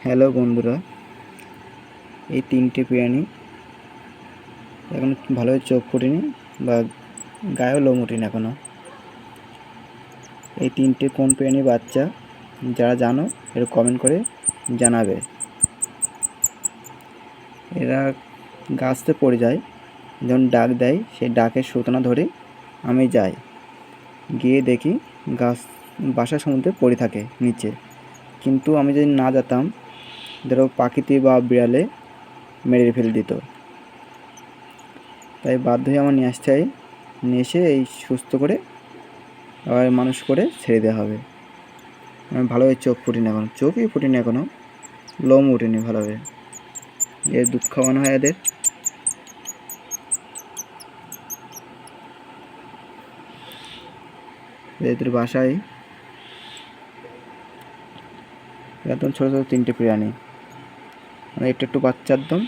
Hello বন্ধুরা, এই তিনটে প্রাণী এখন ভালোভাবে চোখ ফুটেনি বা গায়েও লোম ওঠেনি এখনও। এই তিনটে কোন প্রাণীর বাচ্চা? যারা জানো এরা কমেন্ট করে জানাবে। এরা গাছতে পড়ে যায়, যখন ডাক দেয় সেই ডাকের সুতনা ধরে আমি যাই, গিয়ে দেখি গাছ বাসার সমুদ্রে পড়ে থাকে নিচে। কিন্তু আমি যদি না যেতাম, ধরো পাখিতে বা বিড়ালে মেরে ফেলে দিত। তাই বাধ্য হয়ে আমার নিয়ে আসতে হয়, নিয়ে এসে এই সুস্থ করে আবার মানুষ করে ছেড়ে দেওয়া হবে। আমি ভালোভাবে চোখ ফুটিনি এখনও, চোখই ফুটিনি এখনও, লোম উঠেনি ভালোভাবে। এর দুধ খাওয়ানো হয় এদের। এদের বাসায় একদম ছোটো ছোটো তিনটে প্রাণী, মানে একটু একটু বাচ্চা একদম